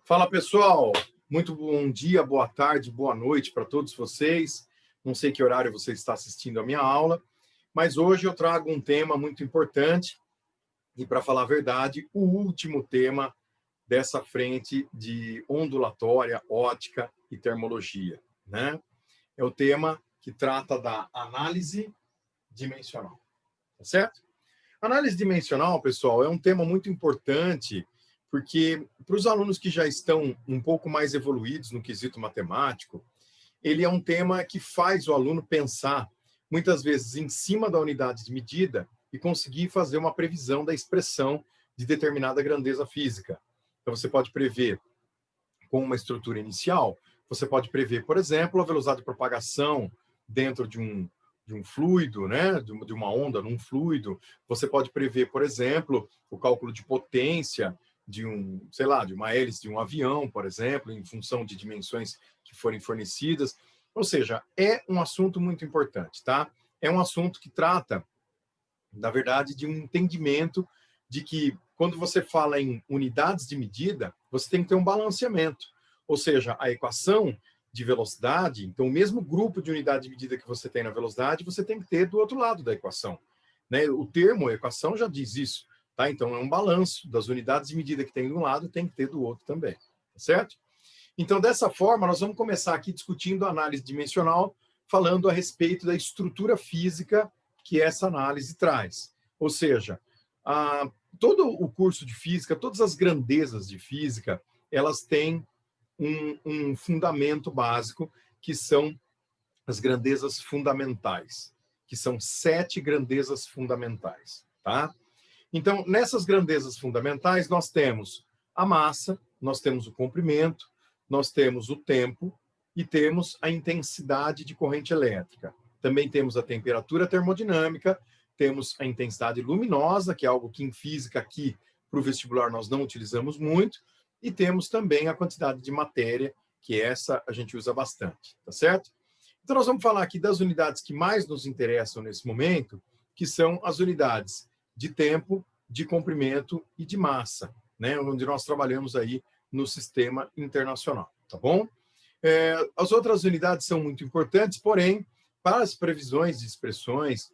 Fala, pessoal! Muito bom dia, boa tarde, boa noite para todos vocês. Não sei que horário você está assistindo a minha aula, mas hoje eu trago um tema muito importante e, para falar a verdade, o último tema dessa frente de ondulatória, ótica e termologia, né? É o tema que trata da análise dimensional, tá certo? Análise dimensional, pessoal, é um tema muito importante porque para os alunos que já estão um pouco mais evoluídos no quesito matemático, ele é um tema que faz o aluno pensar, muitas vezes, em cima da unidade de medida e conseguir fazer uma previsão da expressão de determinada grandeza física. Então, você pode prever com uma estrutura inicial, você pode prever, por exemplo, a velocidade de propagação dentro de um fluido, né, de uma onda num fluido. Você pode prever, por exemplo, o cálculo de potência de de uma hélice de um avião, por exemplo, em função de dimensões que forem fornecidas. Ou seja, é um assunto muito importante, tá? É um assunto que trata, na verdade, de um entendimento de que, quando você fala em unidades de medida, você tem que ter um balanceamento. Ou seja, a equação de velocidade, então, o mesmo grupo de unidade de medida que você tem na velocidade, você tem que ter do outro lado da equação, né? O termo, a equação, já diz isso, tá? Então, é um balanço das unidades de medida que tem de um lado, tem que ter do outro também, tá certo? Então, dessa forma, nós vamos começar aqui discutindo a análise dimensional, falando a respeito da estrutura física que essa análise traz. Ou seja, todo o curso de física, todas as grandezas de física, elas têm um fundamento básico, que são as grandezas fundamentais, que são 7 grandezas fundamentais, tá? Então, nessas grandezas fundamentais, nós temos a massa, nós temos o comprimento, nós temos o tempo e temos a intensidade de corrente elétrica. Também temos a temperatura termodinâmica, temos a intensidade luminosa, que é algo que em física aqui, para o vestibular, nós não utilizamos muito, e temos também a quantidade de matéria, que essa a gente usa bastante, tá certo? Então, nós vamos falar aqui das unidades que mais nos interessam nesse momento, que são as unidades de tempo, de comprimento e de massa, né? Onde nós trabalhamos aí no sistema internacional, tá bom? As outras unidades são muito importantes, porém, para as previsões de expressões,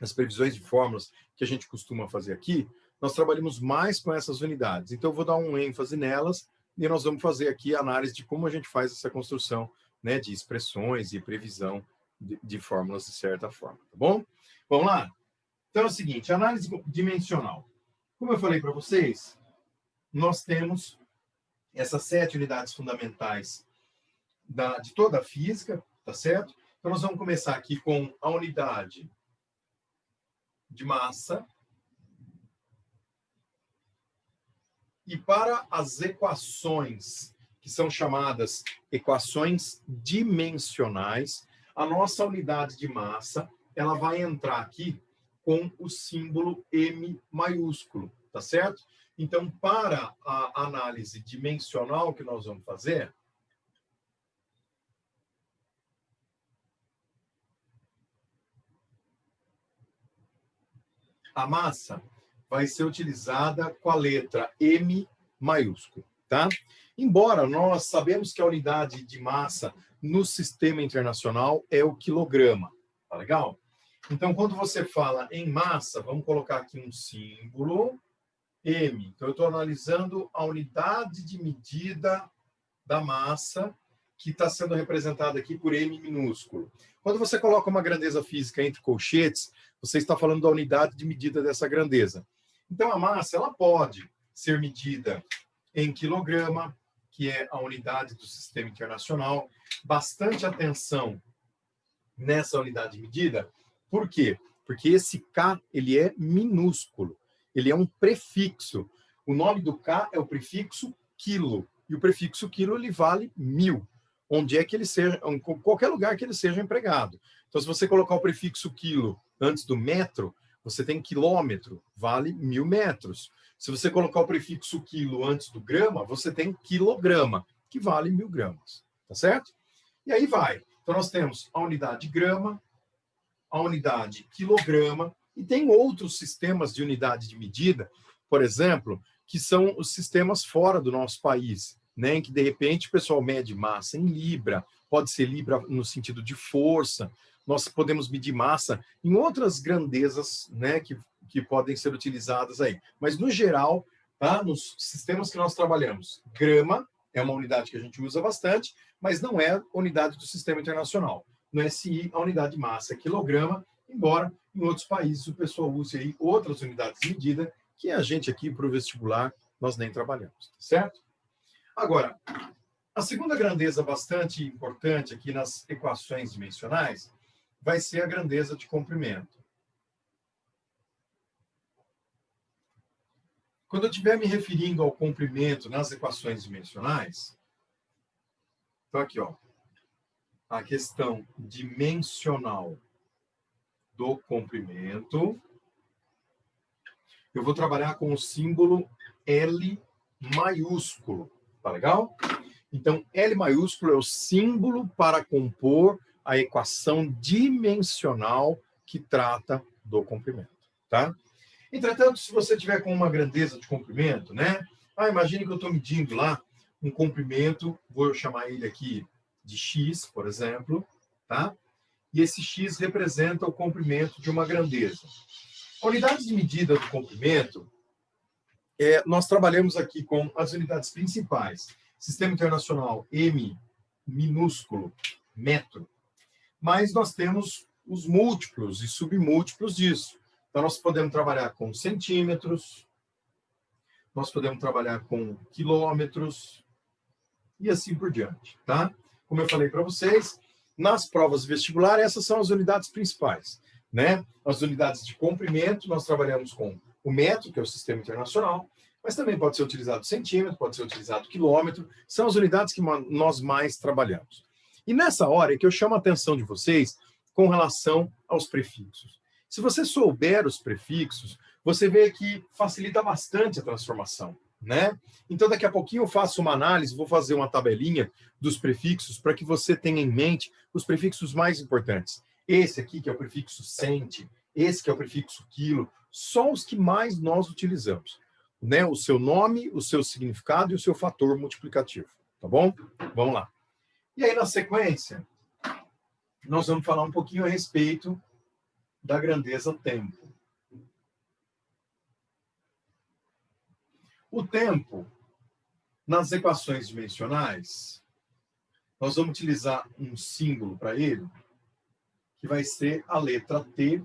as previsões de fórmulas que a gente costuma fazer aqui, nós trabalhamos mais com essas unidades. Então, eu vou dar um ênfase nelas e nós vamos fazer aqui a análise de como a gente faz essa construção, né, de expressões e previsão de fórmulas de certa forma, tá bom? Vamos lá? Então, é o seguinte, análise dimensional. Como eu falei para vocês, nós temos essas 7 unidades fundamentais de toda a física, tá certo? Então, nós vamos começar aqui com a unidade de massa. E para as equações, que são chamadas equações dimensionais, a nossa unidade de massa, ela vai entrar aqui com o símbolo M maiúsculo, tá certo? Então, para a análise dimensional que nós vamos fazer, a massa vai ser utilizada com a letra M maiúsculo, tá? Embora nós sabemos que a unidade de massa no sistema internacional é o quilograma, tá legal? Então, quando você fala em massa, vamos colocar aqui um símbolo M. Então, eu estou analisando a unidade de medida da massa que está sendo representada aqui por M minúsculo. Quando você coloca uma grandeza física entre colchetes, você está falando da unidade de medida dessa grandeza. Então, a massa, ela pode ser medida em quilograma, que é a unidade do sistema internacional. Bastante atenção nessa unidade de medida. Por quê? Porque esse K, ele é minúsculo. Ele é um prefixo. O nome do K é o prefixo quilo. E o prefixo quilo, ele vale 1000. Onde é que ele seja, em qualquer lugar que ele seja empregado. Então, se você colocar o prefixo quilo antes do metro, você tem quilômetro, vale 1000 metros. Se você colocar o prefixo quilo antes do grama, você tem quilograma, que vale 1000 gramas. Tá certo? E aí vai. Então, nós temos a unidade grama, a unidade quilograma, e tem outros sistemas de unidade de medida, por exemplo, que são os sistemas fora do nosso país, né, em que, de repente, o pessoal mede massa em libra, pode ser libra no sentido de força, nós podemos medir massa em outras grandezas, né, que podem ser utilizadas aí. Mas, no geral, tá, nos sistemas que nós trabalhamos, grama é uma unidade que a gente usa bastante, mas não é unidade do Sistema Internacional. No SI, a unidade de massa é quilograma, embora em outros países o pessoal use aí outras unidades de medida, que a gente aqui, para o vestibular, nós nem trabalhamos, certo? Agora, a segunda grandeza bastante importante aqui nas equações dimensionais vai ser a grandeza de comprimento. Quando eu estiver me referindo ao comprimento nas equações dimensionais, então aqui, ó, a questão dimensional do comprimento, eu vou trabalhar com o símbolo L maiúsculo, tá legal? Então, L maiúsculo é o símbolo para compor a equação dimensional que trata do comprimento, tá? Entretanto, se você tiver com uma grandeza de comprimento, né? Imagine que eu estou medindo lá um comprimento, vou chamar ele aqui de X, por exemplo, tá? E esse X representa o comprimento de uma grandeza. A unidade de medida do comprimento, nós trabalhamos aqui com as unidades principais. Sistema Internacional, M, minúsculo, metro. Mas nós temos os múltiplos e submúltiplos disso. Então, nós podemos trabalhar com centímetros, nós podemos trabalhar com quilômetros e assim por diante, tá? Como eu falei para vocês, nas provas vestibulares, essas são as unidades principais, né? As unidades de comprimento, nós trabalhamos com o metro, que é o Sistema Internacional, mas também pode ser utilizado centímetro, pode ser utilizado quilômetro, são as unidades que nós mais trabalhamos. E nessa hora é que eu chamo a atenção de vocês com relação aos prefixos. Se você souber os prefixos, você vê que facilita bastante a transformação, né? Então, daqui a pouquinho eu faço uma análise, vou fazer uma tabelinha dos prefixos para que você tenha em mente os prefixos mais importantes. Esse aqui, que é o prefixo centi, esse que é o prefixo quilo, são os que mais nós utilizamos, né? O seu nome, o seu significado e o seu fator multiplicativo, tá bom? Vamos lá. E aí, na sequência, nós vamos falar um pouquinho a respeito da grandeza tempo. O tempo, nas equações dimensionais, nós vamos utilizar um símbolo para ele, que vai ser a letra T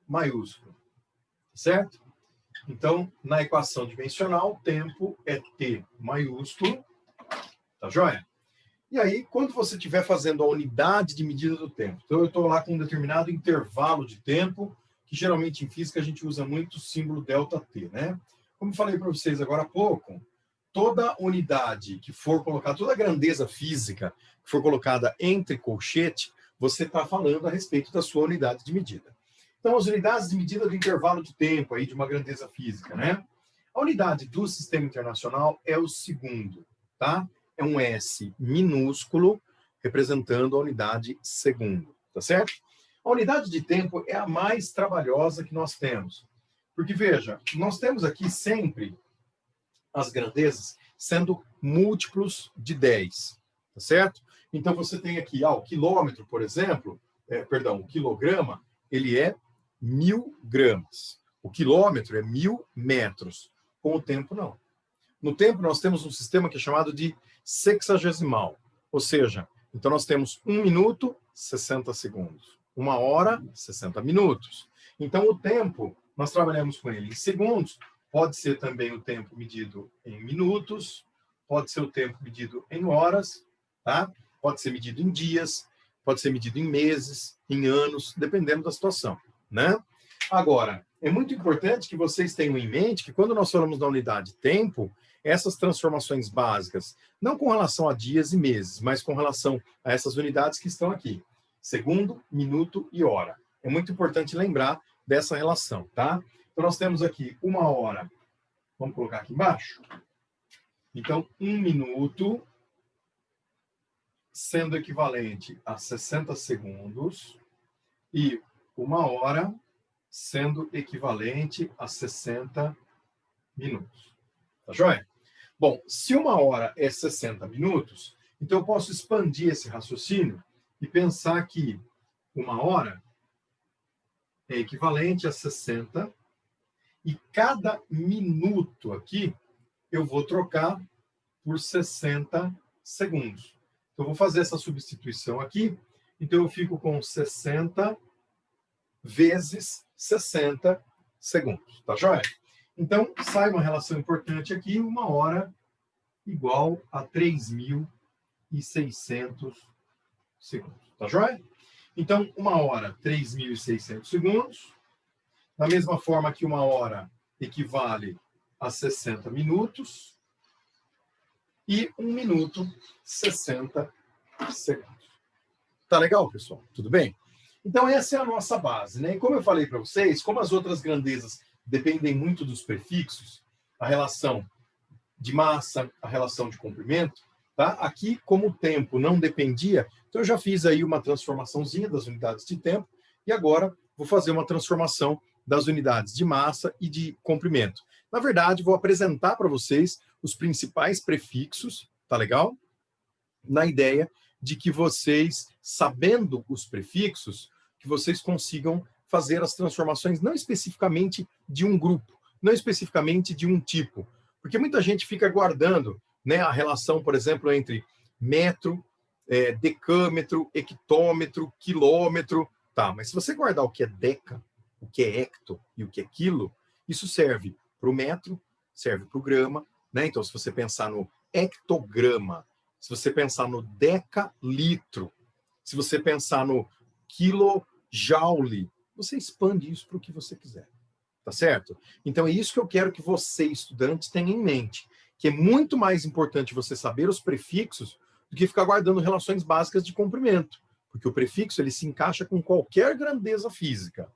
maiúscula, certo? Então, na equação dimensional, tempo é T maiúsculo, tá joia? E aí, quando você estiver fazendo a unidade de medida do tempo, então eu estou lá com um determinado intervalo de tempo, que geralmente em física a gente usa muito o símbolo ΔT, né? Como falei para vocês agora há pouco, toda unidade que for colocada, toda grandeza física que for colocada entre colchete, você está falando a respeito da sua unidade de medida. Então, as unidades de medida do intervalo de tempo aí de uma grandeza física, né? A unidade do Sistema Internacional é o segundo, tá? É um S minúsculo, representando a unidade segundo, tá certo? A unidade de tempo é a mais trabalhosa que nós temos. Porque, veja, nós temos aqui sempre as grandezas sendo múltiplos de 10, tá certo? Então, você tem aqui, o quilômetro, por exemplo, o quilograma, ele é 1000 gramas. O quilômetro é 1000 metros. Com o tempo, não. No tempo, nós temos um sistema que é chamado de sexagesimal, ou seja, então nós temos 1 minuto, 60 segundos. 1 hora, 60 minutos. Então, o tempo, nós trabalhamos com ele em segundos, pode ser também o tempo medido em minutos, pode ser o tempo medido em horas, tá? Pode ser medido em dias, pode ser medido em meses, em anos, dependendo da situação, né? Agora, é muito importante que vocês tenham em mente que quando nós falamos da unidade tempo, essas transformações básicas, não com relação a dias e meses, mas com relação a essas unidades que estão aqui, segundo, minuto e hora. É muito importante lembrar dessa relação, tá? Então, nós temos aqui 1 hora, vamos colocar aqui embaixo. Então, 1 minuto sendo equivalente a 60 segundos e 1 hora sendo equivalente a 60 minutos. Tá joia? Bom, se 1 hora é 60 minutos, então eu posso expandir esse raciocínio e pensar que 1 hora é equivalente a 60 e cada minuto aqui eu vou trocar por 60 segundos. Então, eu vou fazer essa substituição aqui. Então, eu fico com 60 vezes 60 segundos. Tá joia? Então, sai uma relação importante aqui. 1 hora igual a 3.600 segundos. Tá joia? Então, 1 hora, 3.600 segundos. Da mesma forma que 1 hora equivale a 60 minutos. E 1 minuto, 60 segundos. Tá legal, pessoal? Tudo bem? Então, essa é a nossa base, né? E como eu falei para vocês, como as outras grandezas dependem muito dos prefixos, a relação de massa, a relação de comprimento, tá? Aqui, como o tempo não dependia, então eu já fiz aí uma transformaçãozinha das unidades de tempo e agora vou fazer uma transformação das unidades de massa e de comprimento. Na verdade, vou apresentar para vocês os principais prefixos, tá legal? Na ideia de que vocês, sabendo os prefixos, que vocês consigam fazer as transformações não especificamente de um grupo, não especificamente de um tipo, porque muita gente fica guardando, né, a relação, por exemplo, entre metro, decâmetro, hectômetro, quilômetro, tá? Mas se você guardar o que é deca, o que é hecto e o que é quilo, isso serve para o metro, serve para o grama, né? Então, se você pensar no hectograma, se você pensar no decalitro, se você pensar no quilojoule, você expande isso para o que você quiser. Tá certo? Então, é isso que eu quero que você, estudante, tenha em mente, que é muito mais importante você saber os prefixos do que ficar guardando relações básicas de comprimento, porque o prefixo ele se encaixa com qualquer grandeza física,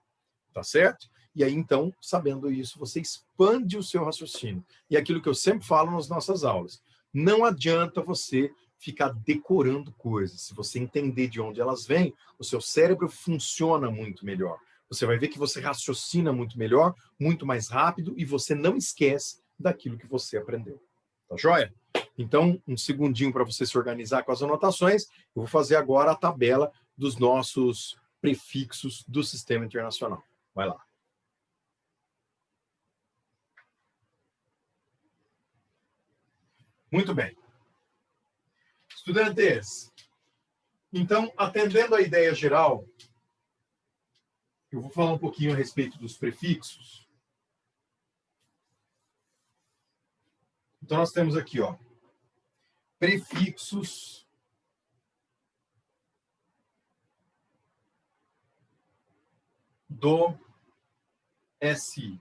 tá certo? E aí, então, sabendo isso, você expande o seu raciocínio. E é aquilo que eu sempre falo nas nossas aulas. Não adianta você ficar decorando coisas. Se você entender de onde elas vêm, o seu cérebro funciona muito melhor. Você vai ver que você raciocina muito melhor, muito mais rápido, e você não esquece daquilo que você aprendeu. Tá joia? Então, um segundinho para você se organizar com as anotações. Eu vou fazer agora a tabela dos nossos prefixos do Sistema Internacional. Vai lá. Muito bem. Estudantes, então, atendendo à ideia geral, eu vou falar um pouquinho a respeito dos prefixos. Então, nós temos aqui, ó, prefixos do SI.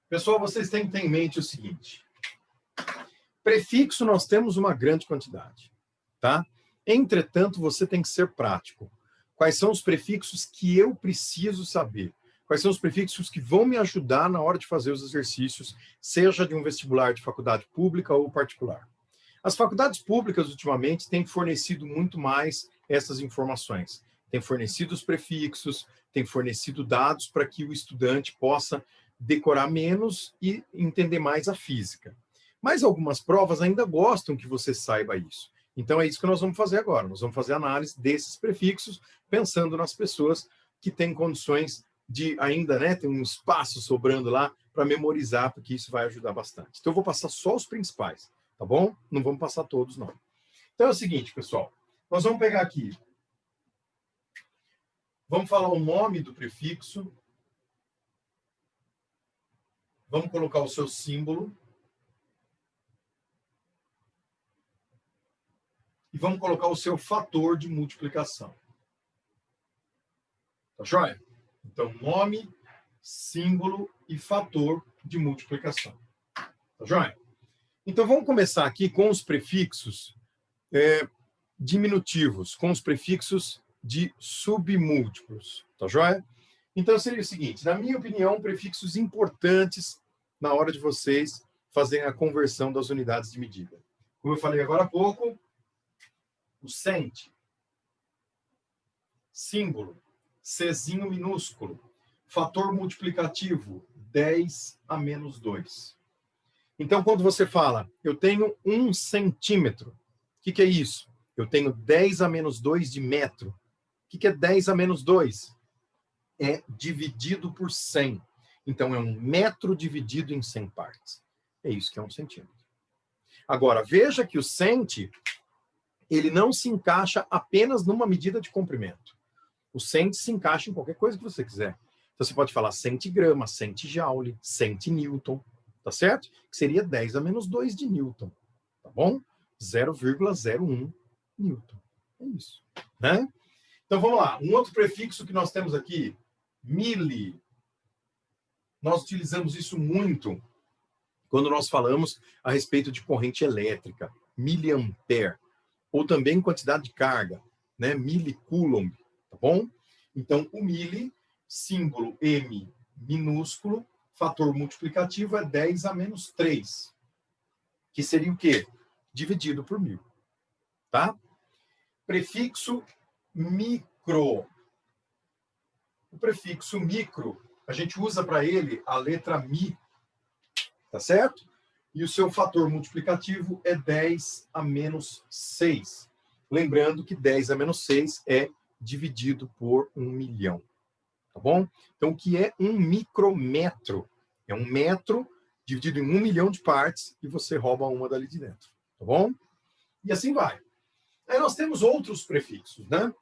Pessoal, vocês têm que ter em mente o seguinte. Prefixo nós temos uma grande quantidade, tá? Entretanto, você tem que ser prático. Quais são os prefixos que eu preciso saber? Quais são os prefixos que vão me ajudar na hora de fazer os exercícios, seja de um vestibular de faculdade pública ou particular? As faculdades públicas, ultimamente, têm fornecido muito mais essas informações. Têm fornecido os prefixos, têm fornecido dados para que o estudante possa decorar menos e entender mais a física. Mas algumas provas ainda gostam que você saiba isso. Então é isso que nós vamos fazer agora. Nós vamos fazer análise desses prefixos, pensando nas pessoas que têm condições de ainda, né, ter um espaço sobrando lá para memorizar, porque isso vai ajudar bastante. Então eu vou passar só os principais, tá bom? Não vamos passar todos, não. Então é o seguinte, pessoal. Nós vamos pegar aqui. Vamos falar o nome do prefixo. Vamos colocar o seu símbolo. E vamos colocar o seu fator de multiplicação. Tá joia? Então, nome, símbolo e fator de multiplicação. Tá joia? Então, vamos começar aqui com os prefixos diminutivos, com os prefixos de submúltiplos. Tá joia? Então, seria o seguinte, na minha opinião, prefixos importantes na hora de vocês fazerem a conversão das unidades de medida. Como eu falei agora há pouco, o cent, símbolo, Czinho minúsculo, fator multiplicativo, 10 a menos 2. Então, quando você fala, eu tenho 1 centímetro, o que é isso? Eu tenho 10 a menos 2 de metro. O que é 10 a menos 2? É dividido por 100. Então, é 1 metro dividido em 100 partes. É isso que é 1 centímetro. Agora, veja que o centi, ele não se encaixa apenas numa medida de comprimento. O centi se encaixa em qualquer coisa que você quiser. Então, você pode falar centigrama, centijoule, centinewton, tá certo? Que seria 10 a menos 2 de newton, tá bom? 0,01 newton. É isso, né? Então, vamos lá. Um outro prefixo que nós temos aqui, mili. Nós utilizamos isso muito quando nós falamos a respeito de corrente elétrica, miliampere, ou também quantidade de carga, né? Milicoulomb, tá bom? Então, o mili, símbolo M minúsculo, fator multiplicativo é 10 a menos 3, que seria o quê? Dividido por 1000, tá? Prefixo micro. O prefixo micro, a gente usa para ele a letra mi, tá certo? E o seu fator multiplicativo é 10 a menos 6. Lembrando que 10 a menos 6 é dividido por 1 milhão. Tá bom? Então, o que é um micrometro? É 1 metro dividido em 1 milhão de partes e você rouba uma dali de dentro. Tá bom? E assim vai. Aí nós temos outros prefixos, né?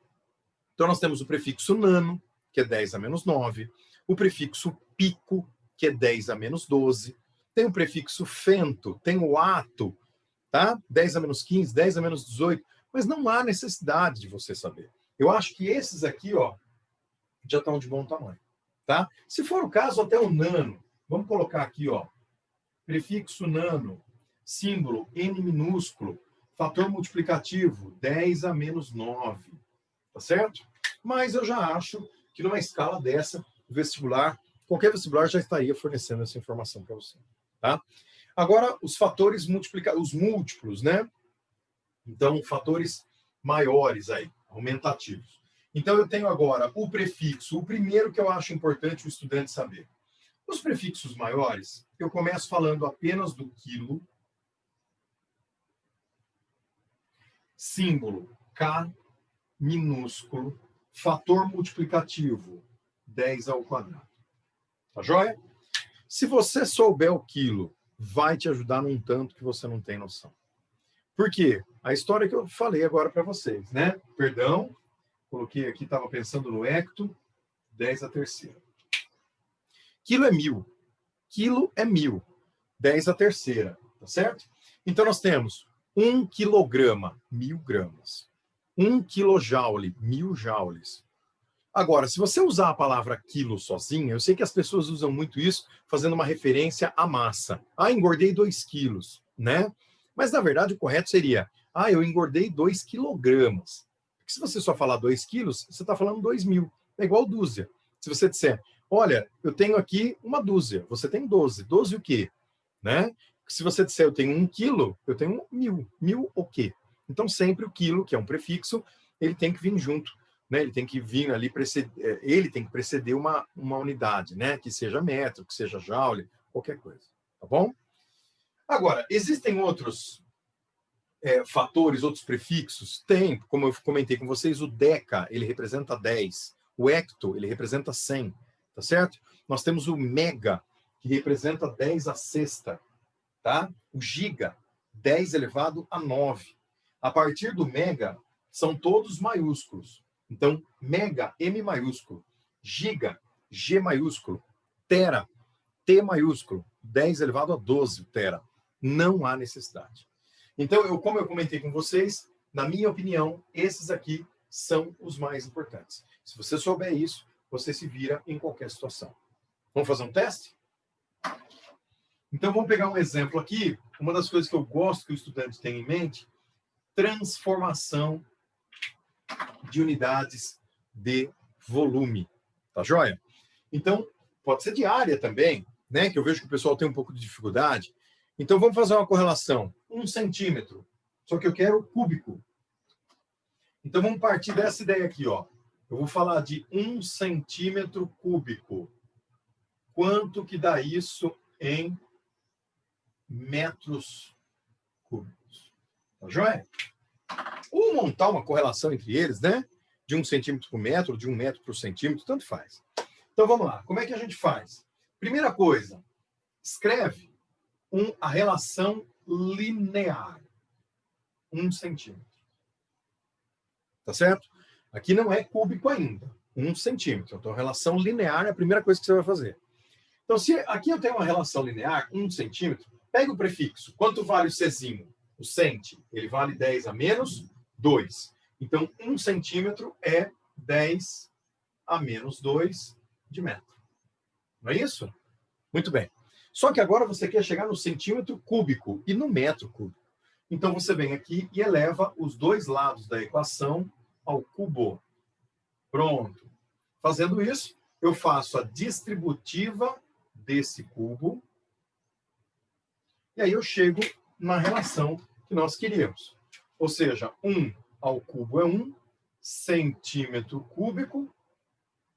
Então, nós temos o prefixo nano, que é 10 a menos 9. O prefixo pico, que é 10 a menos 12. Tem o prefixo fento, tem o ato, tá? 10 a menos 15, 10 a menos 18. Mas não há necessidade de você saber. Eu acho que esses aqui, ó, já estão de bom tamanho, tá? Se for o caso, até o nano. Vamos colocar aqui, ó, prefixo nano, símbolo N minúsculo, fator multiplicativo 10 a menos 9, tá certo? Mas eu já acho que numa escala dessa, o vestibular, qualquer vestibular já estaria fornecendo essa informação para você, tá? Agora, os fatores os múltiplos, né? Então, fatores maiores aí, aumentativos. Então, eu tenho agora o prefixo, o primeiro que eu acho importante o estudante saber. Os prefixos maiores, eu começo falando apenas do quilo, símbolo K minúsculo, fator multiplicativo 10 ao quadrado. Tá joia? Se você souber o quilo, vai te ajudar num tanto que você não tem noção. Por quê? A história que eu falei agora para vocês, né? Perdão, coloquei aqui, estava pensando no hecto, 10 a terceira. Quilo é 1000. Quilo é 1000. 10 a terceira, tá certo? Então, nós temos 1 quilograma, 1000 gramas. 1 quilojoule, 1000 joules. Agora, se você usar a palavra quilo sozinha, eu sei que as pessoas usam muito isso, fazendo uma referência à massa. Ah, engordei 2 quilos, né? Mas, na verdade, o correto seria, eu engordei 2 quilogramas. Porque se você só falar 2 quilos, você está falando 2000. É igual dúzia. Se você disser, olha, eu tenho aqui uma dúzia, você tem 12. 12 o quê? Né? Se você disser eu tenho 1 quilo, eu tenho 1000. 1000 o quê? Então, sempre o quilo, que é um prefixo, ele tem que vir junto. Né? Ele tem que vir ali, ele tem que preceder uma unidade, né? Que seja metro, que seja joule, qualquer coisa. Tá bom? Agora, existem outros fatores, outros prefixos? Tem, como eu comentei com vocês, o deca, ele representa 10. O hecto, ele representa 100. Tá certo? Nós temos o mega, que representa 10 a sexta. Tá? O giga, 10 elevado a 9. A partir do mega, são todos maiúsculos. Então, mega, M maiúsculo. Giga, G maiúsculo. Tera, T maiúsculo. 10 elevado a 12, tera. Não há necessidade. Então, como eu comentei com vocês, na minha opinião, esses aqui são os mais importantes. Se você souber isso, você se vira em qualquer situação. Vamos fazer um teste? Então, vamos pegar um exemplo aqui. Uma das coisas que eu gosto que o estudante tenha em mente, transformação de unidades de volume. Tá joia? Então, pode ser de área também, né? Que eu vejo que o pessoal tem um pouco de dificuldade. Então, vamos fazer uma correlação. 1 centímetro. Só que eu quero cúbico. Então, vamos partir dessa ideia aqui, ó. Eu vou falar de 1 centímetro cúbico. Quanto que dá isso em metros cúbicos. Tá joia? Ou montar uma correlação entre eles, né? De 1 centímetro por metro, de 1 metro por centímetro, tanto faz. Então, vamos lá. Como é que a gente faz? Primeira coisa, escreve a relação linear. 1 centímetro. Tá certo? Aqui não é cúbico ainda. 1 centímetro. Então, relação linear é a primeira coisa que você vai fazer. Então, se aqui eu tenho uma relação linear, 1 centímetro, pega o prefixo. Quanto vale o Czinho? O centi. Ele vale 10 a menos 2. Então, 1 centímetro é 10 a menos 2 de metro. Não é isso? Muito bem. Só que agora você quer chegar no centímetro cúbico e no metro cúbico. Então, você vem aqui e eleva os dois lados da equação ao cubo. Pronto. Fazendo isso, eu faço a distributiva desse cubo. E aí eu chego na relação que nós queríamos. Ou seja, 1 ao cubo é 1 centímetro cúbico,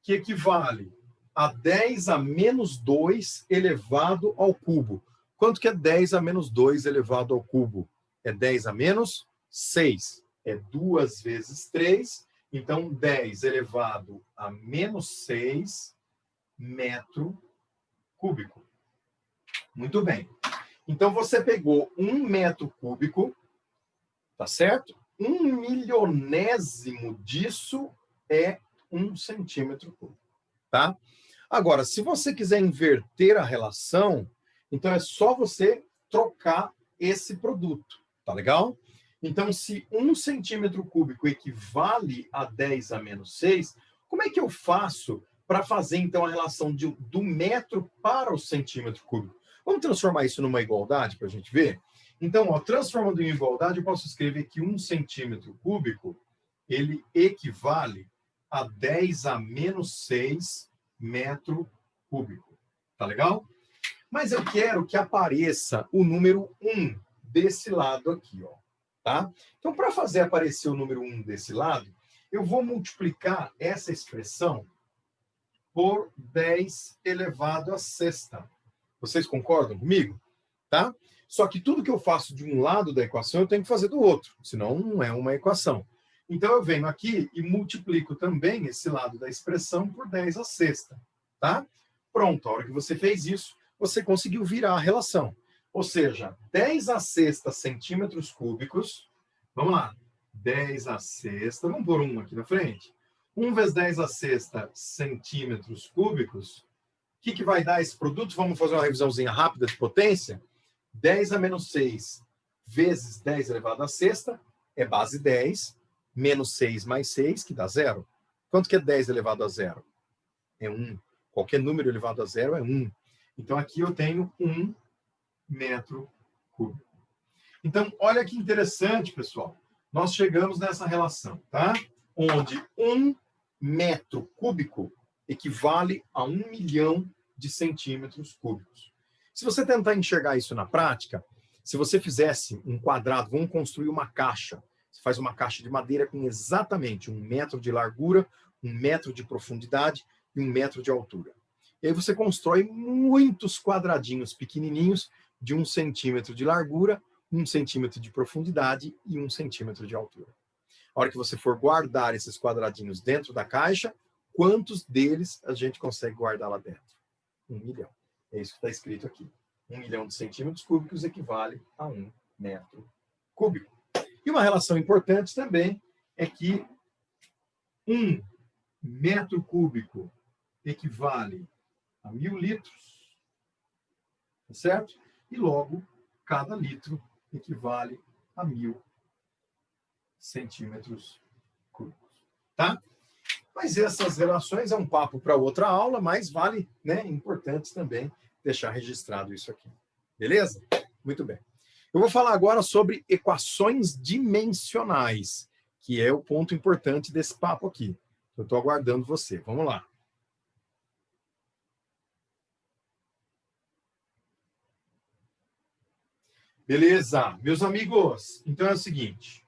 que equivale a 10 a menos 2 elevado ao cubo. Quanto que é 10 a menos 2 elevado ao cubo? É 10 a menos 6. É 2 vezes 3. Então, 10 elevado a menos 6 metro cúbico. Muito bem. Então, você pegou 1 metro cúbico, tá certo? 1 milionésimo disso é 1 centímetro cúbico, tá? Agora, se você quiser inverter a relação, então é só você trocar esse produto, tá legal? Então, se 1 centímetro cúbico equivale a 10 a menos 6, como é que eu faço para fazer, então, a relação do metro para o centímetro cúbico? Vamos transformar isso numa igualdade para a gente ver? Então, ó, transformando em igualdade, eu posso escrever que 1 centímetro cúbico, ele equivale a 10 a menos 6 metro cúbico. Tá legal? Mas eu quero que apareça o número 1 desse lado aqui, ó. Tá? Então, para fazer aparecer o número 1 desse lado, eu vou multiplicar essa expressão por 10 elevado à sexta. Vocês concordam comigo? Tá? Só que tudo que eu faço de um lado da equação, eu tenho que fazer do outro, senão não é uma equação. Então, eu venho aqui e multiplico também esse lado da expressão por 10 à sexta. Tá? Pronto, a hora que você fez isso, você conseguiu virar a relação. Ou seja, 10 à sexta centímetros cúbicos. Vamos lá. 10 à sexta. Vamos pôr 1 aqui na frente. 1 vezes 10 à sexta centímetros cúbicos. O que vai dar esse produto? Vamos fazer uma revisãozinha rápida de potência. 10 a menos 6 vezes 10 elevado à sexta é base 10, menos 6 mais 6, que dá 0. Quanto que é 10 elevado a 0? É 1. Qualquer número elevado a 0 é 1. Então, aqui eu tenho 1 metro cúbico. Então, olha que interessante, pessoal. Nós chegamos nessa relação, tá? Onde 1 metro cúbico equivale a 1 milhão de centímetros cúbicos. Se você tentar enxergar isso na prática, se você fizesse um quadrado, vamos construir uma caixa. Você faz uma caixa de madeira com exatamente 1 metro de largura, 1 metro de profundidade e 1 metro de altura. E aí você constrói muitos quadradinhos pequenininhos de 1 centímetro de largura, 1 centímetro de profundidade e 1 centímetro de altura. A hora que você for guardar esses quadradinhos dentro da caixa, quantos deles a gente consegue guardar lá dentro? 1 milhão. É isso que está escrito aqui. 1 milhão de centímetros cúbicos equivale a 1 metro cúbico. E uma relação importante também é que 1 metro cúbico equivale a 1.000 litros, tá certo? E logo, cada litro equivale a 1.000 centímetros cúbicos, tá? Mas essas relações é um papo para outra aula, mas vale, né, importante também deixar registrado isso aqui. Beleza? Muito bem. Eu vou falar agora sobre equações dimensionais, que é o ponto importante desse papo aqui. Eu estou aguardando você. Vamos lá. Beleza, meus amigos. Então é o seguinte.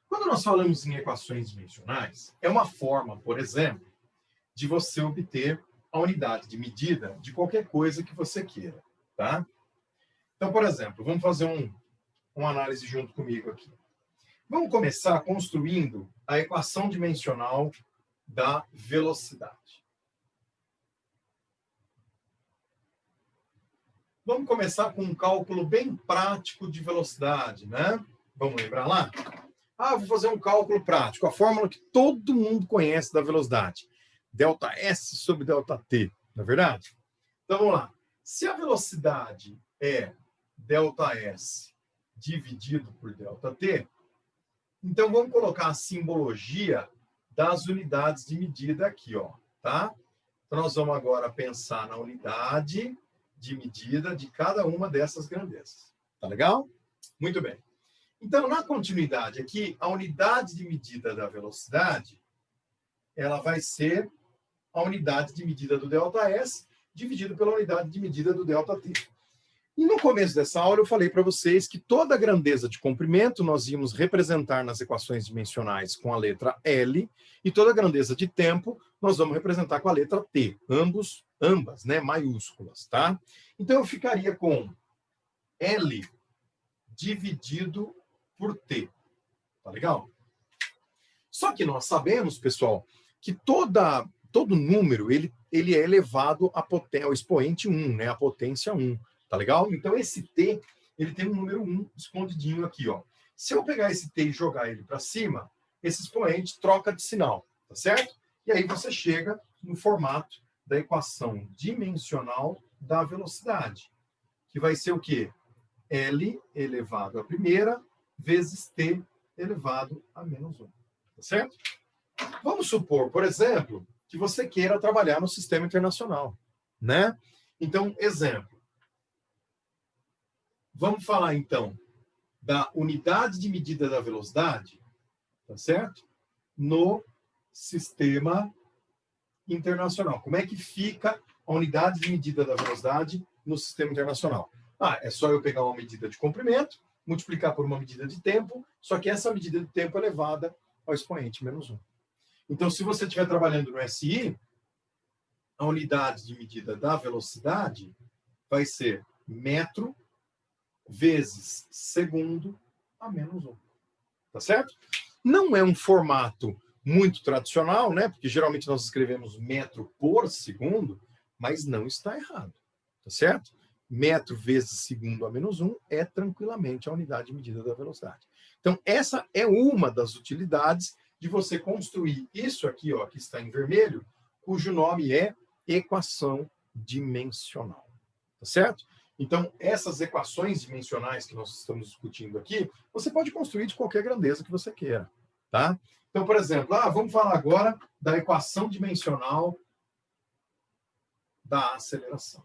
Quando nós falamos em equações dimensionais, é uma forma, por exemplo, de você obter a unidade de medida de qualquer coisa que você queira, tá? Então, por exemplo, vamos fazer uma análise junto comigo aqui. Vamos começar construindo a equação dimensional da velocidade. Vamos começar com um cálculo bem prático de velocidade, né? Vamos lembrar lá? Vou fazer um cálculo prático, a fórmula que todo mundo conhece da velocidade. ΔS sobre ΔT, não é verdade? Então, vamos lá. Se a velocidade é ΔS dividido por ΔT, então vamos colocar a simbologia das unidades de medida aqui, ó, tá? Então, nós vamos agora pensar na unidade de medida de cada uma dessas grandezas. Tá legal? Muito bem. Então, na continuidade aqui, a unidade de medida da velocidade, ela vai ser a unidade de medida do ΔS dividido pela unidade de medida do ΔT. E no começo dessa aula eu falei para vocês que toda grandeza de comprimento nós íamos representar nas equações dimensionais com a letra L e toda grandeza de tempo nós vamos representar com a letra T, ambas, né, maiúsculas, tá? Então eu ficaria com L dividido por T. Tá legal? Só que nós sabemos, pessoal, que todo número ele é elevado ao expoente 1, né, a potência 1. Tá legal? Então, esse T, ele tem um número 1 escondidinho aqui, ó. Se eu pegar esse T e jogar ele para cima, esse expoente troca de sinal, tá certo? E aí você chega no formato da equação dimensional da velocidade, que vai ser o quê? L elevado à primeira vezes T elevado a menos 1. Tá certo? Vamos supor, por exemplo, que você queira trabalhar no sistema internacional, né? Então, exemplo. Vamos falar, então, da unidade de medida da velocidade, tá certo? No sistema internacional. Como é que fica a unidade de medida da velocidade no sistema internacional? É só eu pegar uma medida de comprimento, multiplicar por uma medida de tempo, só que essa medida de tempo é elevada ao expoente menos 1. Então, se você estiver trabalhando no SI, a unidade de medida da velocidade vai ser metro vezes segundo a menos 1. Tá certo? Não é um formato muito tradicional, né? Porque geralmente nós escrevemos metro por segundo, mas não está errado. Tá certo? Metro vezes segundo a menos 1 é tranquilamente a unidade de medida da velocidade. Então, essa é uma das utilidades de você construir isso aqui, ó, que está em vermelho, cujo nome é equação dimensional. Tá certo? Então, essas equações dimensionais que nós estamos discutindo aqui, você pode construir de qualquer grandeza que você queira, tá? Então, por exemplo, vamos falar agora da equação dimensional da aceleração.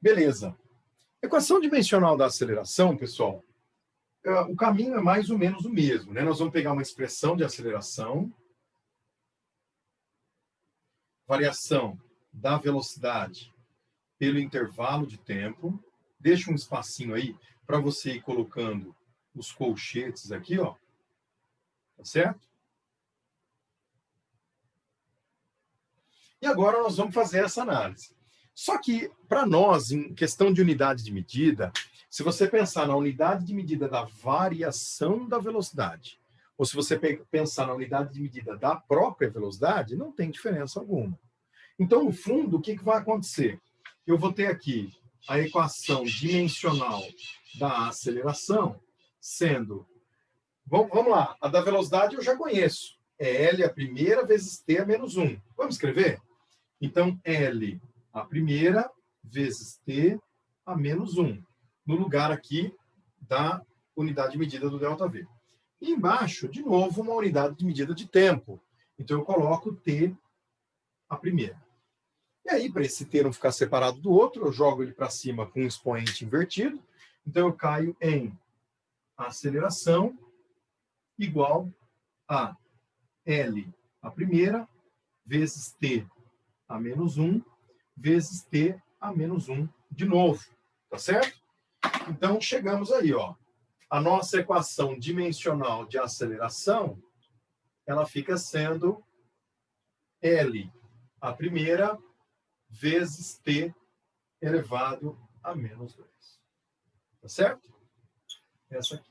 Beleza. Equação dimensional da aceleração, pessoal, o caminho é mais ou menos o mesmo, né? Nós vamos pegar uma expressão de aceleração, variação da velocidade pelo intervalo de tempo. Deixa um espacinho aí para você ir colocando os colchetes aqui, ó. Tá certo? E agora nós vamos fazer essa análise. Só que, para nós, em questão de unidade de medida, se você pensar na unidade de medida da variação da velocidade, ou se você pensar na unidade de medida da própria velocidade, não tem diferença alguma. Então, no fundo, o que vai acontecer? Eu vou ter aqui a equação dimensional da aceleração sendo... Vamos lá, a da velocidade eu já conheço. É L a primeira vezes T a menos 1. Vamos escrever? Então, L a primeira vezes T a menos 1. No lugar aqui da unidade de medida do ΔV. E embaixo, de novo, uma unidade de medida de tempo. Então, eu coloco T a primeira. E aí, para esse T não ficar separado do outro, eu jogo ele para cima com um expoente invertido. Então, eu caio em aceleração igual a L a primeira vezes T a menos 1 vezes T a menos 1 de novo. tá certo? Então, chegamos aí, ó. A nossa equação dimensional de aceleração, ela fica sendo L, a primeira, vezes T elevado a menos 2. Tá certo? Essa aqui.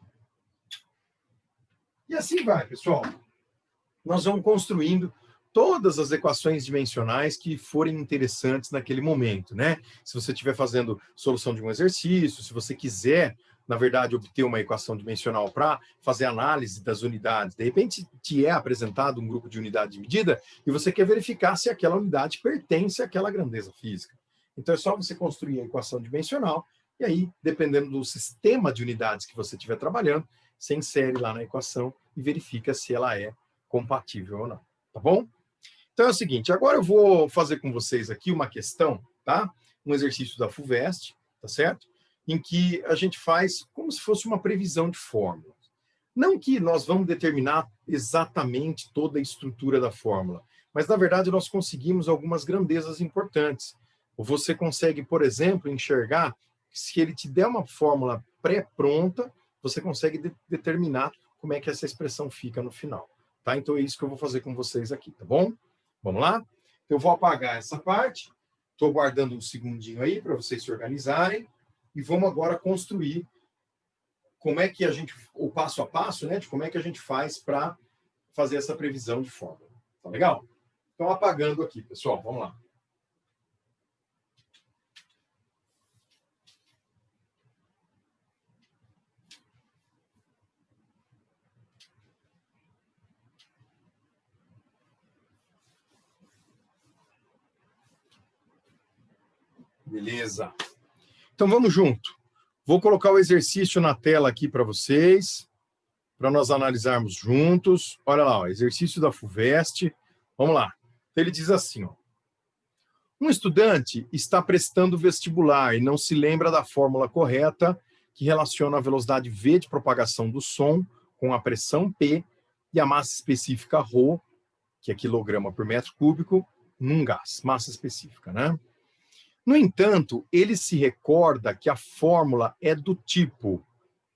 E assim vai, pessoal. Nós vamos construindo todas as equações dimensionais que forem interessantes naquele momento, né? Se você estiver fazendo solução de um exercício, se você quiser, na verdade, obter uma equação dimensional para fazer análise das unidades, de repente te é apresentado um grupo de unidade de medida e você quer verificar se aquela unidade pertence àquela grandeza física. Então é só você construir a equação dimensional e aí, dependendo do sistema de unidades que você estiver trabalhando, você insere lá na equação e verifica se ela é compatível ou não, tá bom? Então é o seguinte, agora eu vou fazer com vocês aqui uma questão, tá? Um exercício da FUVEST, tá certo? Em que a gente faz como se fosse uma previsão de fórmula. Não que nós vamos determinar exatamente toda a estrutura da fórmula, mas na verdade nós conseguimos algumas grandezas importantes. Você consegue, por exemplo, enxergar que se ele te der uma fórmula pré-pronta, você consegue determinar como é que essa expressão fica no final. Tá? Então é isso que eu vou fazer com vocês aqui, tá bom? Vamos lá? Eu vou apagar essa parte. Estou guardando um segundinho aí para vocês se organizarem. E vamos agora construir como é que a gente, o passo a passo, né, de como é que a gente faz para fazer essa previsão de fórmula. Tá legal? Então, apagando aqui, pessoal. Vamos lá. Beleza. Então, vamos junto. Vou colocar o exercício na tela aqui para vocês, para nós analisarmos juntos. Olha lá, ó, exercício da FUVEST. Vamos lá. Então, ele diz assim, ó. Um estudante está prestando vestibular e não se lembra da fórmula correta que relaciona a velocidade v de propagação do som com a pressão P e a massa específica ρ, que é quilograma por metro cúbico, num gás, massa específica, né? No entanto, ele se recorda que a fórmula é do tipo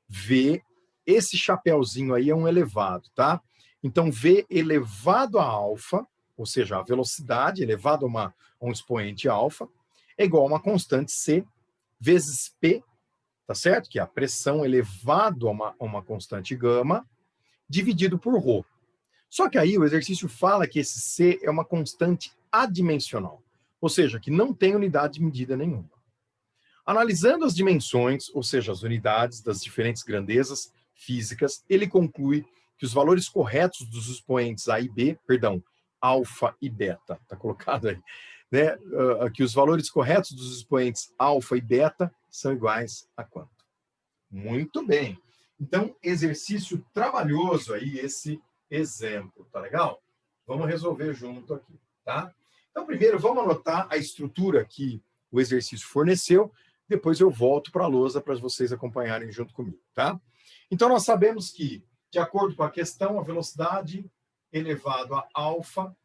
V, esse chapeuzinho aí é um elevado, tá? Então, V elevado a alfa, ou seja, a velocidade elevado a um expoente alfa, é igual a uma constante C vezes P, tá certo? Que é a pressão elevado a uma constante gama, dividido por ρ. Só que aí o exercício fala que esse C é uma constante adimensional, ou seja, que não tem unidade de medida nenhuma. Analisando as dimensões, ou seja, as unidades das diferentes grandezas físicas, ele conclui que os valores corretos dos expoentes A e B, perdão, alfa e beta, está colocado aí, né? Que os valores corretos dos expoentes alfa e beta são iguais a quanto? Muito bem. Então, exercício trabalhoso aí, esse exemplo, tá legal? Vamos resolver junto aqui, tá? Então, primeiro, vamos anotar a estrutura que o exercício forneceu, depois eu volto para a lousa para vocês acompanharem junto comigo, tá? Então, nós sabemos que, de acordo com a questão, a velocidade elevado a alfa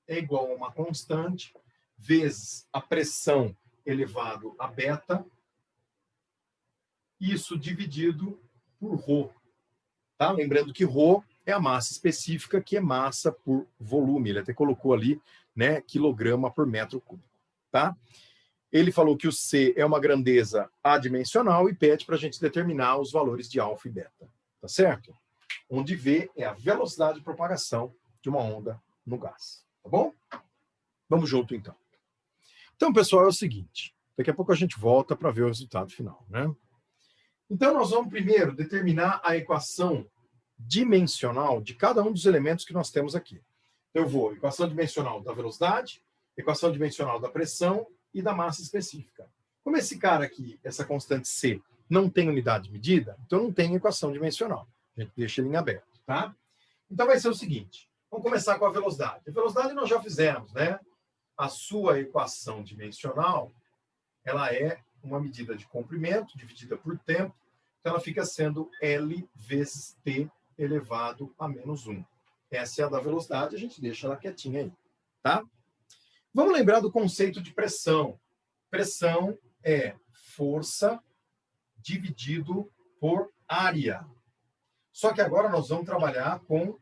é igual a uma constante, vezes a pressão elevado a beta, isso dividido por ρ. Tá? Lembrando que ρ é a massa específica, que é massa por volume. Ele até colocou ali, né, quilograma por metro cúbico. Tá? Ele falou que o C é uma grandeza adimensional e pede para a gente determinar os valores de alfa e beta. Tá certo? Onde V é a velocidade de propagação de uma onda no gás. Tá bom? Vamos junto, então. Então, pessoal, é o seguinte. Daqui a pouco a gente volta para ver o resultado final, né? Então, nós vamos primeiro determinar a equação dimensional de cada um dos elementos que nós temos aqui. Então, eu vou equação dimensional da velocidade, equação dimensional da pressão e da massa específica. Como esse cara aqui, essa constante C, não tem unidade de medida, então não tem equação dimensional. A gente deixa ele em aberto, tá? Então, vai ser o seguinte. Vamos começar com a velocidade. A velocidade nós já fizemos, né? A sua equação dimensional, ela é uma medida de comprimento dividida por tempo, então ela fica sendo L vezes T elevado a menos 1. Essa é a da velocidade, a gente deixa ela quietinha aí, tá? Vamos lembrar do conceito de pressão. Pressão é força dividido por área. Só que agora nós vamos trabalhar com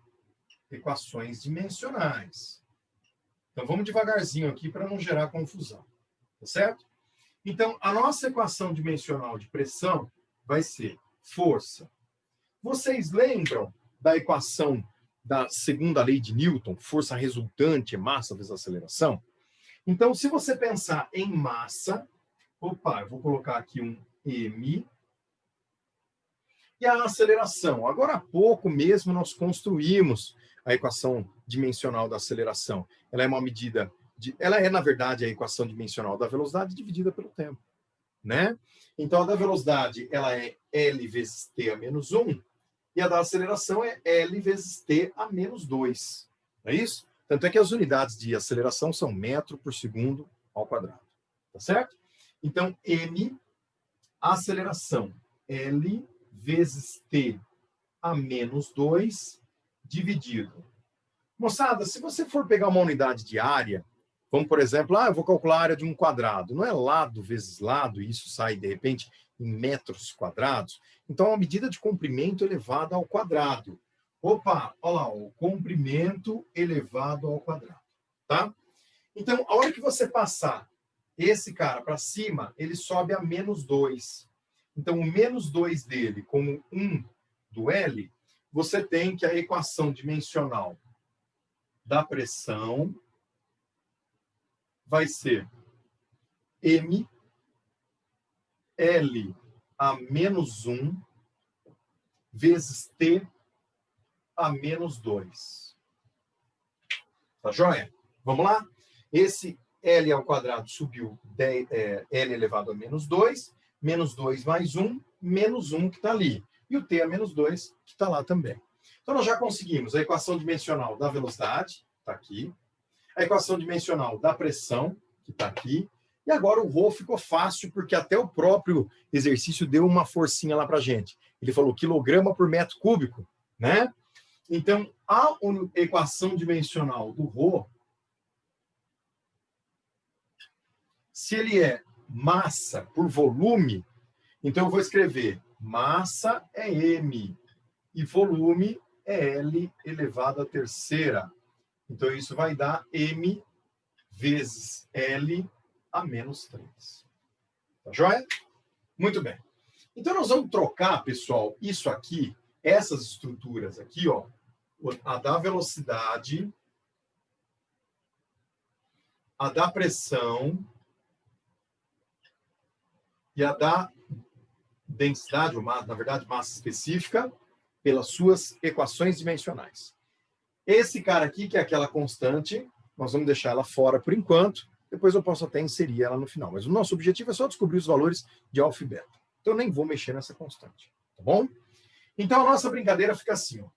equações dimensionais. Então, vamos devagarzinho aqui para não gerar confusão. Tá certo? Então, a nossa equação dimensional de pressão vai ser força. Vocês lembram da equação da segunda lei de Newton? Força resultante é massa vezes aceleração? Então, se você pensar em massa, opa, eu vou colocar aqui um M. E a aceleração? Agora há pouco mesmo nós construímos a equação dimensional da aceleração. Ela é uma medida ela é, na verdade, a equação dimensional da velocidade dividida pelo tempo, né? Então, a da velocidade, ela é L vezes T a menos 1, e a da aceleração é L vezes T a menos 2. Não é isso? Tanto é que as unidades de aceleração são metro por segundo ao quadrado. Tá certo? Então, M, aceleração, L vezes T a menos 2, dividido. Moçada, se você for pegar uma unidade de área, vamos, por exemplo, eu vou calcular a área de um quadrado. Não é lado vezes lado, e isso sai, de repente, em metros quadrados. Então, é uma medida de comprimento elevada ao quadrado. Opa, olha lá, o comprimento elevado ao quadrado. Tá? Então, a hora que você passar esse cara para cima, ele sobe a menos 2. Então, o menos 2 dele, como 1 do L, você tem que a equação dimensional da pressão vai ser M L a menos 1 vezes T a menos 2. Tá joia? Vamos lá? Esse L ao quadrado subiu L elevado a menos 2 mais 1, menos 1 que está ali. E o T a menos 2 que está lá também. Então, nós já conseguimos a equação dimensional da velocidade, está aqui. A equação dimensional da pressão, que está aqui. E agora o Rho ficou fácil, porque até o próprio exercício deu uma forcinha lá para a gente. Ele falou quilograma por metro cúbico, né? Então, a equação dimensional do Rho, se ele é massa por volume, então eu vou escrever massa é M e volume é L elevado à terceira. Então, isso vai dar M vezes L a menos 3. Tá joia? Muito bem. Então, nós vamos trocar, pessoal, isso aqui, essas estruturas aqui, ó, a da velocidade, a da pressão e a da densidade, ou na verdade, massa específica, pelas suas equações dimensionais. Esse cara aqui, que é aquela constante, nós vamos deixar ela fora por enquanto, depois eu posso até inserir ela no final. Mas o nosso objetivo é só descobrir os valores de alfa e beta. Então, eu nem vou mexer nessa constante, tá bom? Então, a nossa brincadeira fica assim, ó.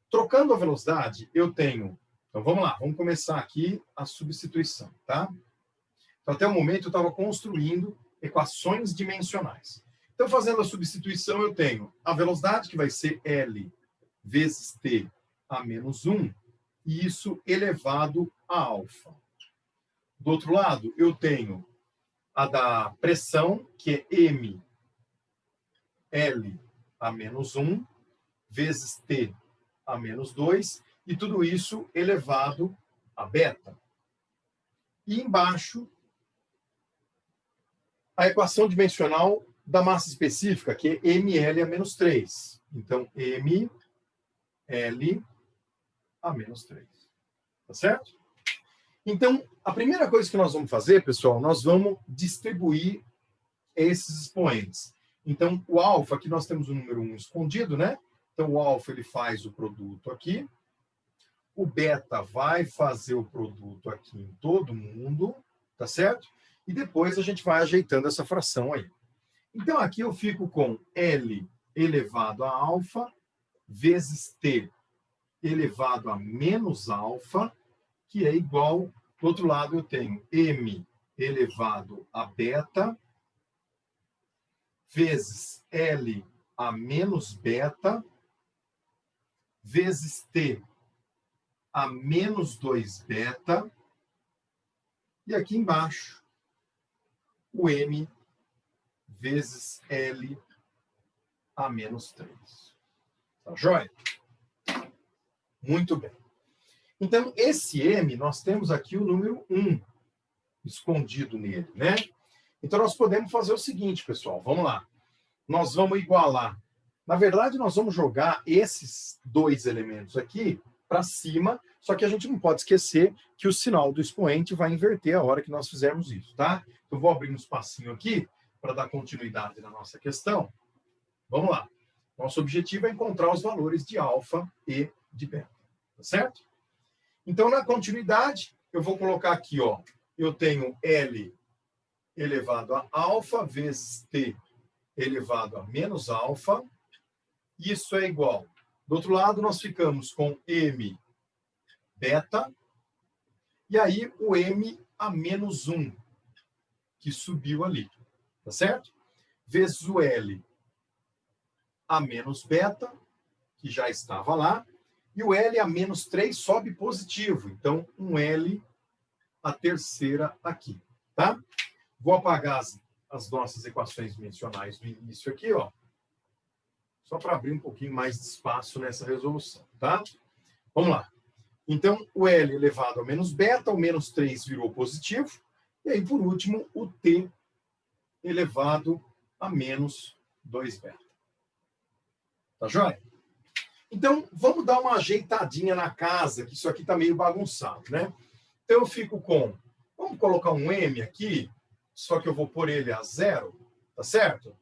Trocando a velocidade, eu tenho... Então, vamos lá, vamos começar aqui a substituição, tá? Então, até o momento, eu estava construindo equações dimensionais. Então, fazendo a substituição, eu tenho a velocidade, que vai ser L vezes T a menos 1, e isso elevado a alfa. Do outro lado, eu tenho a da pressão, que é M L a menos 1, vezes T a menos 2, e tudo isso elevado a beta. E embaixo, a equação dimensional da massa específica, que é ML a menos 3. Então, ML a menos 3. Tá certo? Então, a primeira coisa que nós vamos fazer, pessoal, nós vamos distribuir esses expoentes. Então, o alfa, aqui nós temos o número 1 escondido, né? Então, o alfa ele faz o produto aqui. O beta vai fazer o produto aqui em todo mundo, tá certo? E depois a gente vai ajeitando essa fração aí. Então, aqui eu fico com L elevado a alfa vezes T elevado a menos alfa, que é igual, do outro lado eu tenho M elevado a beta vezes L a menos beta vezes T a menos 2 beta, e aqui embaixo o M vezes L a menos 3. Tá joia? Muito bem. Então, esse M, nós temos aqui o número 1 escondido nele, né? Então, nós podemos fazer o seguinte, pessoal. Vamos lá. Nós vamos igualar. Na verdade, nós vamos jogar esses dois elementos aqui para cima, só que a gente não pode esquecer que o sinal do expoente vai inverter a hora que nós fizermos isso, tá? Então, vou abrir um espacinho aqui para dar continuidade na nossa questão. Vamos lá. Nosso objetivo é encontrar os valores de alfa e de beta, tá certo? Então, na continuidade, eu vou colocar aqui, ó, eu tenho L elevado a alfa vezes T elevado a menos alfa. Isso é igual. Do outro lado, nós ficamos com M beta. E aí, o M a menos 1, que subiu ali. Tá certo? Vezes o L a menos beta, que já estava lá. E o L a menos 3 sobe positivo. Então, um L a terceira aqui. Tá? Vou apagar as nossas equações dimensionais do início aqui, ó. Só para abrir um pouquinho mais de espaço nessa resolução, tá? Vamos lá. Então, o L elevado a menos beta, o menos 3 virou positivo. E aí, por último, o T elevado a menos 2 beta. Tá joia? Então, vamos dar uma ajeitadinha na casa, que isso aqui está meio bagunçado, né? Então, eu fico com... Vamos colocar um M aqui, só que eu vou pôr ele a 0, tá certo?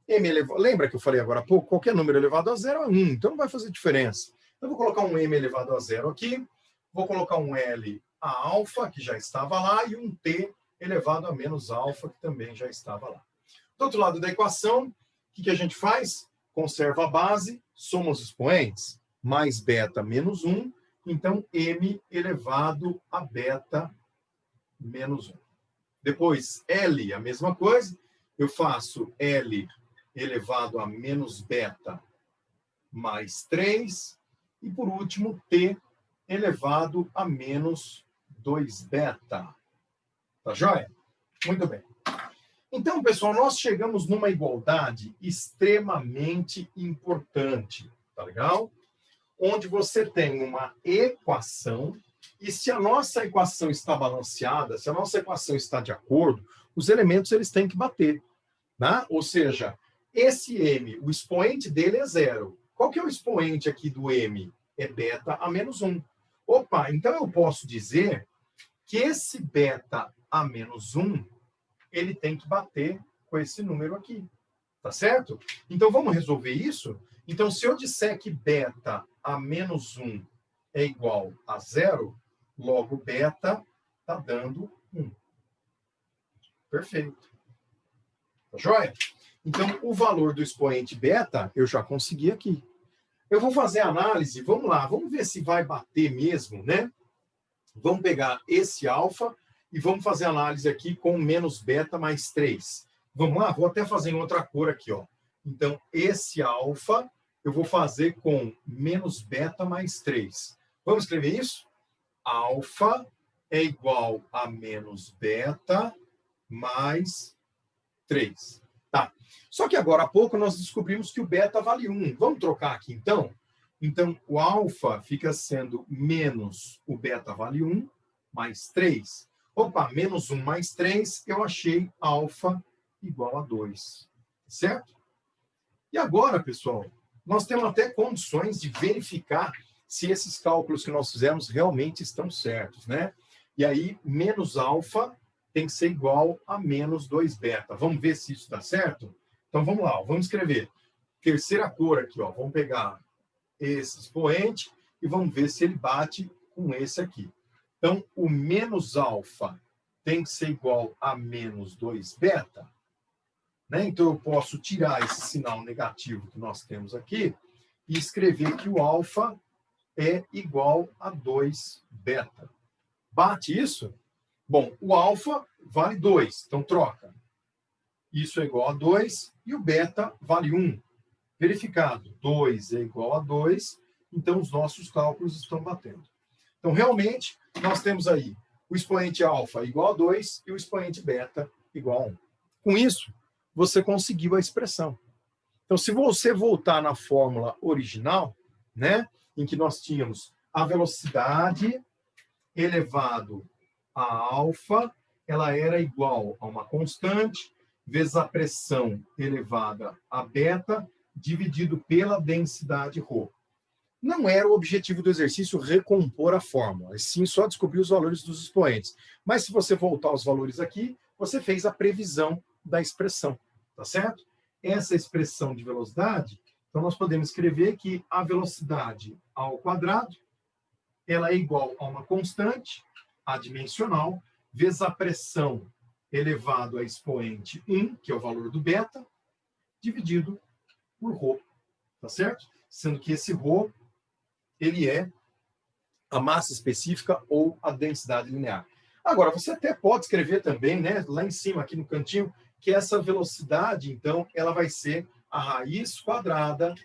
M elevado, lembra que eu falei agora há pouco? Qualquer número elevado a 0 é 1, então não vai fazer diferença. Então, eu vou colocar um M elevado a 0 aqui, vou colocar um L a alfa, que já estava lá, e um T elevado a menos alfa, que também já estava lá. Do outro lado da equação, o que a gente faz? Conserva a base, soma os expoentes, mais beta menos 1, então M elevado a beta menos 1. Depois, L, a mesma coisa, eu faço L elevado a menos beta mais 3, e por último, T elevado a menos 2 beta. Tá joia? Muito bem. Então, pessoal, nós chegamos numa igualdade extremamente importante, tá legal? Onde você tem uma equação, e se a nossa equação está balanceada, se a nossa equação está de acordo, os elementos eles têm que bater, né? Ou seja, esse M, o expoente dele é 0. Qual que é o expoente aqui do M? É beta a menos 1. Opa, então eu posso dizer que esse beta a menos 1 ele tem que bater com esse número aqui. Tá certo? Então, vamos resolver isso? Então, se eu disser que beta a menos 1 é igual a 0, logo beta está dando 1. Perfeito. Tá joia? Então, o valor do expoente beta eu já consegui aqui. Eu vou fazer a análise, vamos lá, vamos ver se vai bater mesmo, né? Vamos pegar esse alfa e vamos fazer a análise aqui com menos beta mais 3. Vamos lá? Vou até fazer em outra cor aqui, ó. Então, esse alfa eu vou fazer com menos beta mais 3. Vamos escrever isso? Alfa é igual a menos beta mais 3. Tá. Só que agora há pouco nós descobrimos que o beta vale 1. Vamos trocar aqui, então? Então, o alfa fica sendo menos o beta vale 1 mais 3. Opa, menos 1 mais 3, eu achei alfa igual a 2. Certo? E agora, pessoal, nós temos até condições de verificar se esses cálculos que nós fizemos realmente estão certos, né? E aí, menos alfa tem que ser igual a menos 2 beta. Vamos ver se isso dá certo? Então, vamos lá, ó, vamos escrever. Terceira cor aqui, ó. Vamos pegar esse expoente e vamos ver se ele bate com esse aqui. Então, o menos alfa tem que ser igual a menos 2 beta. Né? Então, eu posso tirar esse sinal negativo que nós temos aqui e escrever que o alfa é igual a 2 beta. Bate isso? Bom, o alfa vale 2, então troca. Isso é igual a 2 e o beta vale 1. Verificado, 2 é igual a 2, então os nossos cálculos estão batendo. Então, realmente, nós temos aí o expoente alfa igual a 2 e o expoente beta igual a 1. Com isso, você conseguiu a expressão. Então, se você voltar na fórmula original, né, em que nós tínhamos a velocidade elevado a alfa, ela era igual a uma constante, vezes a pressão elevada a beta, dividido pela densidade ρ. Não era o objetivo do exercício recompor a fórmula, e sim só descobrir os valores dos expoentes. Mas se você voltar aos valores aqui, você fez a previsão da expressão, tá certo? Essa expressão de velocidade, então nós podemos escrever que a velocidade ao quadrado, ela é igual a uma constante adimensional, vezes a pressão elevado a expoente 1, que é o valor do beta, dividido por ρ, tá certo? Sendo que esse ρ, ele é a massa específica ou a densidade linear. Agora, você até pode escrever também, né, lá em cima, aqui no cantinho, que essa velocidade, então, ela vai ser a raiz quadrada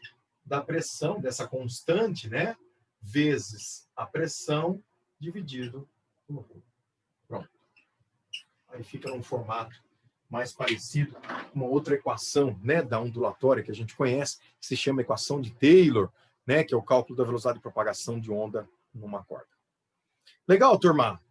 da pressão, dessa constante, né, vezes a pressão dividido por ρ. Pronto. Aí fica num formato mais parecido com uma outra equação, né, da ondulatória que a gente conhece, que se chama equação de Taylor, né, que é o cálculo da velocidade de propagação de onda numa corda. Legal, turma?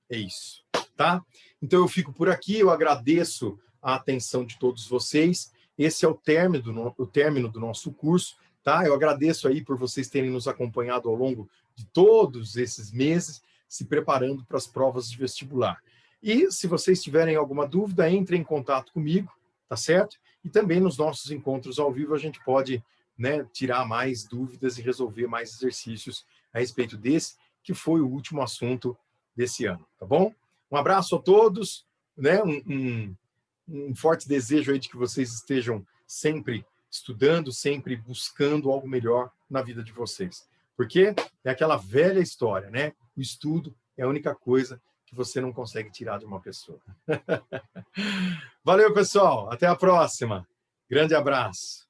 É isso, tá? Então eu fico por aqui, eu agradeço a atenção de todos vocês. Esse é o término do nosso curso, tá? Eu agradeço aí por vocês terem nos acompanhado ao longo de todos esses meses, se preparando para as provas de vestibular. E se vocês tiverem alguma dúvida, entrem em contato comigo, tá certo? E também nos nossos encontros ao vivo a gente pode, né, tirar mais dúvidas e resolver mais exercícios a respeito desse, que foi o último assunto desse ano, tá bom? Um abraço a todos, né? Um forte desejo aí de que vocês estejam sempre estudando, sempre buscando algo melhor na vida de vocês. Porque é aquela velha história, né? O estudo é a única coisa que você não consegue tirar de uma pessoa. Valeu, pessoal. Até a próxima. Grande abraço.